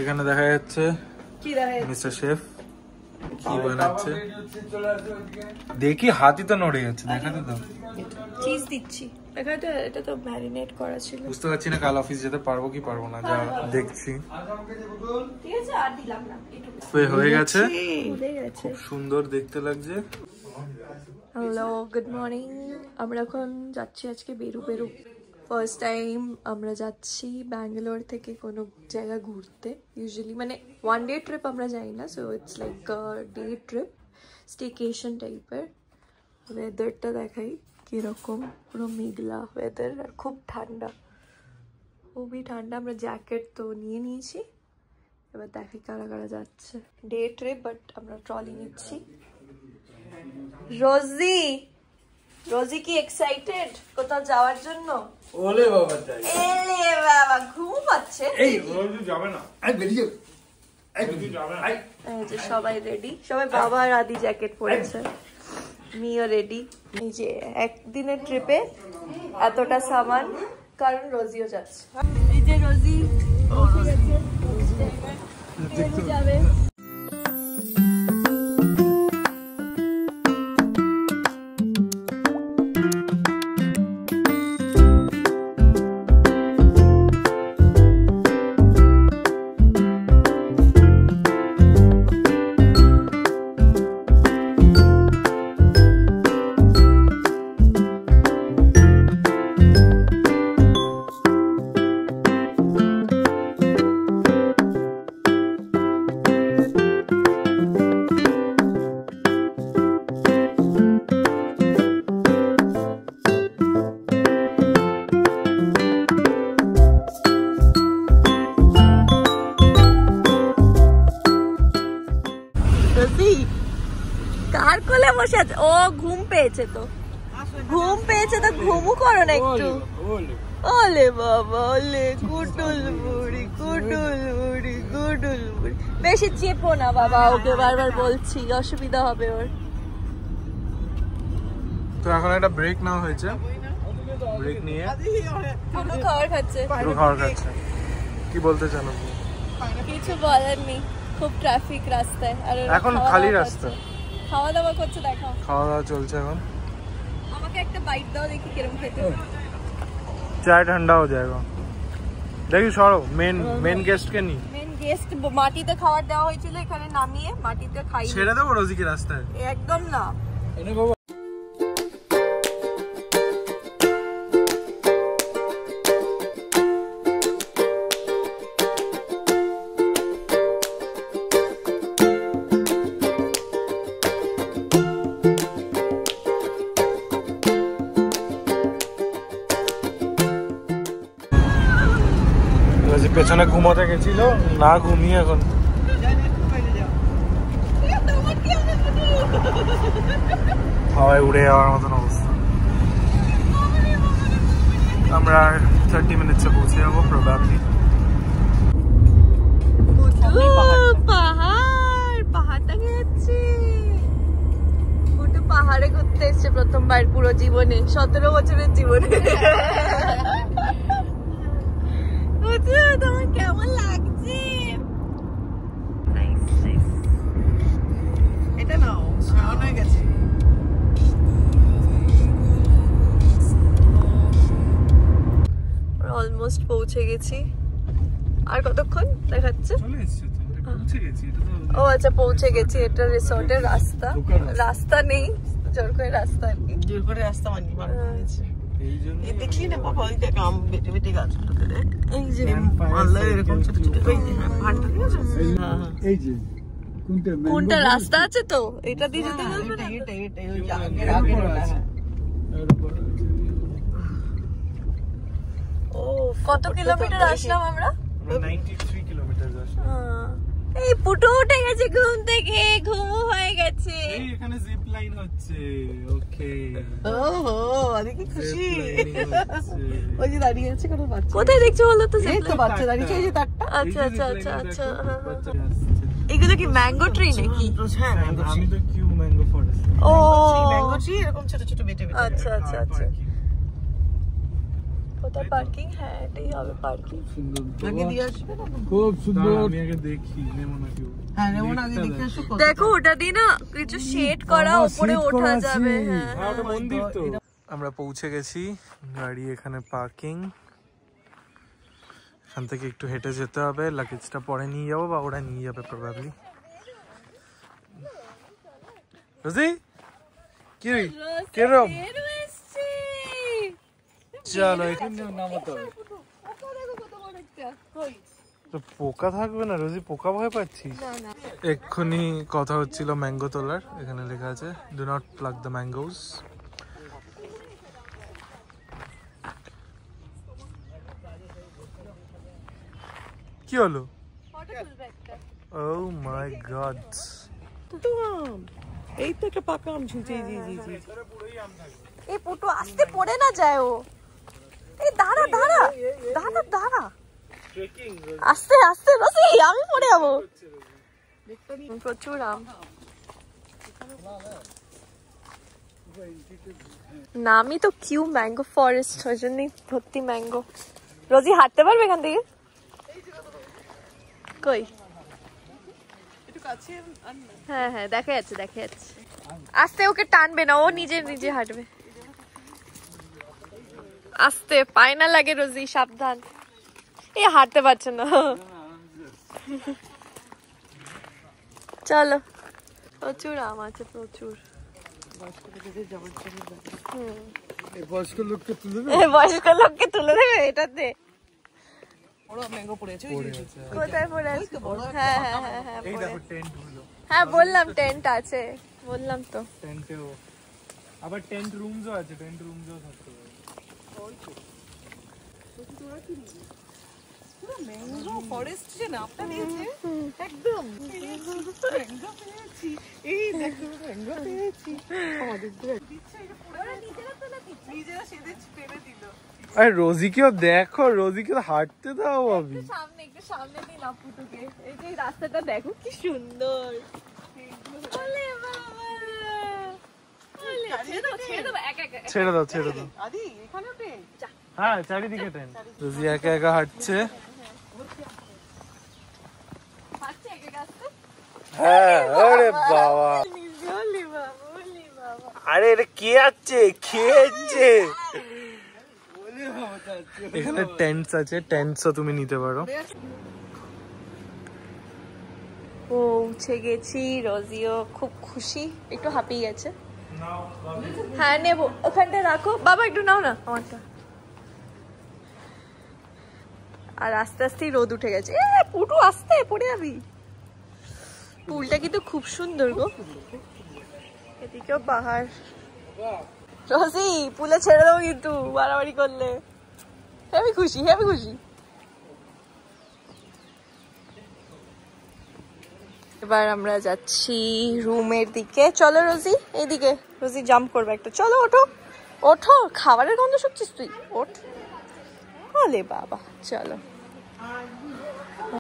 এখানে দেখা যাচ্ছে মিস্টার শেফ কি বানাচ্ছে দেখি, হাতই তো নড়ে যাচ্ছে। দেখাতে দাও, চিজ দিচ্ছি। এটা তো ম্যারিনেট করা ছিল। বুঝতে পারছি না কাল অফিস যেতে পারবো কি পারবো না, যা দেখছি। ঠিক আছে, আর দিলাম না, হয়ে গেছে, খুব সুন্দর দেখতে লাগছে। Hello, good morning. আমরা এখন যাচ্ছি আজকে বেরু। ফার্স্ট টাইম আমরা যাচ্ছি ব্যাঙ্গালোর থেকে কোনো জায়গা ঘুরতে। ইউজুয়ালি মানে ওয়ান ডে ট্রিপ আমরা যাই না, so it's like day trip, staycation টাইপের। ওয়েদারটা দেখাই কিরকম, পুরো মেঘলা ওয়েদার আর খুব ঠান্ডা, খুবই ঠান্ডা। আমরা জ্যাকেট তো নিয়ে নিয়েছি, এবার দেখাই কারা কারা যাচ্ছে। ডে ট্রিপ, বাট আমরা ট্রলি নিচ্ছি। রোজি কি এক্সাইটেড কোথাও যাওয়ার জন্য? ওলে বাবা, তাই এলে বাবা, ঘুম পাচ্ছে। এই রোজি যাবে না, এই বেরিয়ে এই রোজি যাবে না। এই যে সবাই রেডি, সবাই বাবা আর আদি জ্যাকেট পরেছে, মিও রেডি। এই যে একদিনের ট্রিপে এতটা সামান, কারণ রোজিও যাচ্ছে। এই যে রোজি যাবে। কার কোলে বসে আছে? ও ঘুম পেয়েছে তো, ঘুমু করো না একটু। ওলে বাবা, ওলে কুটুল বুড়ি। বেশি চেপো না বাবা, ওকে বারবার বলছি, অসুবিধা হবে ওর। তো এখন একটা ব্রেক নেওয়া হয়েছে, ব্রেক নিয়ে পুরো খাবার খাচ্ছে। কি বলতে চান? কিছু বলার নেই, খুব ট্রাফিক রাস্তায়, আর এখন খালি রাস্তা। খাওয়া দাওয়া করছে, দেখাও। খাওয়া দাওয়া চলছে এখন। আমাকে একটা বাইট দাও, দেখি কিরকম খেতে। চায় ঠান্ডা हो जाएगा। দেখি সরো, মেন গেস্ট কে নি। মেন গেস্ট মাটিতে খাবার দেওয়া হয়েছিল, এখানে নামিয়ে মাটিতে খাই। ছেড়ে দেবো রোজিকে রাস্তায়? একদম না। এনে বাবা, পেছনে ঘুমাতে গেছিল, না ঘুমিয়ে এখন হাওয়ায় উড়ে যাওয়ার মতন অবস্থা। আমরা 30 মিনিটসে পৌঁছে যাবো প্রবাবলি। পাহাড়টা গেছে, পাহাড়ে ঘুরতে এসছে প্রথমবার পুরো জীবনে, 17 বছরের জীবনে। তোমার কেমন লাগছে? এটা নাও, হয়ে গেছে। অলমোস্ট পৌঁছে গেছি। আর কতক্ষণ দেখাচ্ছে? ও আচ্ছা, পৌঁছে গেছি। এটা রিসর্টের রাস্তা নেই, জোর করে রাস্তা আর কি, জোর করে রাস্তা বানানো হয়েছে। দেখলি না বাবা, ওই দেখ আম বেটে বেটে গাছগুলো করে, এই যে আল্লাহ এরকম ছোট ছোট ভান্ডার আছে। এই যে কোনটা রাস্তা আছে তো, এটা দিয়ে যেতে হবে না? এটাই ওই আগের আছে। ও কত কিলোমিটার আসলাম আমরা? 93 কিলোমিটার আসলাম। এই পুটু উঠে গেছে ঘুম থেকে, ঘুমও হয়ে গেছে। এই এখানে জিপ লাইন হচ্ছে। ওকে, ওহো, আরে কি খুশি। ওই যে দাঁড়িয়ে আছে কোনো বাচ্চা। কোথায় দেখছো বলো তো? এই তো বাচ্চা দাঁড়িয়েছে, এই যে তারটা। আচ্ছা আচ্ছা আচ্ছা আচ্ছা। এগুলো কি ম্যাঙ্গো ট্রি নাকি? হ্যাঁ, ম্যাঙ্গো ট্রি। আমি তো কিউ ম্যাঙ্গো ফরেস্ট। ও ম্যাঙ্গো ট্রি, এরকম ছোট ছোট বেটে বেটে। আচ্ছা আচ্ছা আচ্ছা। কোথায় পার্কিং? হ্যাঁ এটাই হবে পার্কিং। সুন্দর আগে দিয়ে আসবে না? খুব সুন্দর। আমি আগে দেখি নেমো না কেউ। হ্যাঁ রেমন আগে দেখে আসো। দেখো ওটা দিয়ে না কিছু শেড করা, উপরে ওঠা যাবে। হ্যাঁ হ্যাঁ ওটা মন্দির তো। আমরা পৌঁছে গেছি, গাড়ি এখানে পার্কিং। এখান থেকে একটু হেঁটে যেতে হবে, লাগেজটা পরে নিয়ে যাবো বা ওরা নিয়ে যাবে প্রবাবলি। রোজি কি কিরম? চলো এখানে নামতে হবে। তো পোকা থাকবে না রোজি, পোকা ভয় পাচ্ছি। এক্ষুনি কথা হচ্ছিল ম্যাঙ্গো তোলার, এখানে লেখা আছে do not pluck the mangoes. কি হলো? Oh my god! এই তো একটা পাকা আম ঝুলছে। জি জি জি। এই পুটু আস্তে পড়ে না যায় ও। এই দাঁড়া দাঁড়া দাঁড়া দাঁড়া, আস্তে আস্তে রসি, আমি পড়ে যাবো। প্রচুর আম। নামই তো কিউ ম্যাঙ্গো ফরেস্ট, ওই জন্যই ভর্তি ম্যাঙ্গো। রোজি হাঁটতে পারবে এখান থেকে? কই? হ্যাঁ হ্যাঁ দেখা যাচ্ছে দেখা যাচ্ছে। আস্তে, ওকে টানবে না, ও নিজে নিজে হাঁটবে। আস্তে, পায় না লাগে রোজি, সাবধান। এ হাঁটতে পারছে না। চলো, প্রচুর আম আছে প্রচুর। বয়স্ক লোককে তুলে বয়স্ক লোককে তুলে দেবে এটাতে? ম্যাঙ্গো পড়েছে। কোথায় পড়ে আছে? হ্যাঁ হ্যাঁ হ্যাঁ হ্যাঁ এই দেখো টেন্ট হলো। হ্যাঁ বললাম টেন্ট আছে, বললাম তো। টেন্টেও আবার টেন্ট রুমসও আছে, টেন্ট রুমসও থাকতে পারে। ম্যাঙ্গো ফরেস্ট যে নামটা দিয়েছে একদম। ম্যাঙ্গো পেয়েছি, এই দেখো ম্যাঙ্গো পেয়েছি। আমাদের নিজেরা সেদে পেরে দিল। আরে রোজিকেও দেখো, রোজিকে হাঁটতে দাও। আমি সামনে, একটু সামনে নিয়ে না পুটুকে। এই যে রাস্তাটা দেখো কি সুন্দর। ছেড়ে দাও ছেড়ে দাও। হ্যাঁ চারিদিকে টেন্ট। রোজি একা একা হাঁটছে। হ্যাঁ আরে বাবা, আরে এটা কে আছে? খেয়েছে। এখানে টেন্টস আছে, টেন্টসও তুমি নিতে পারো। পৌঁছে গেছি, রোজিও খুব খুশি, একটু হাঁপিয়ে গেছে। হ্যাঁ নেবো, ওখানটা রাখো বাবা, একটু নাও না আমারটা। আর আস্তে আস্তেই রোদ উঠে গেছে। পুটু আস্তে, পড়ে যাবি। পুলটা কিন্তু খুব সুন্দর গো, এদিকেও পাহাড়। রোজি পুলে ছেড়ে দেবো কিন্তু বাড়াবাড়ি করলে। হেবি খুশি হেবি খুশি। এবার আমরা যাচ্ছি রুমের দিকে। চলো রোজি, এইদিকে। রোজি জাম্প করবে একটা, চলো ওঠো ওঠো। খাবারের গন্ধ শুকছিস তুই, ওঠ। বলে বাবা চলো।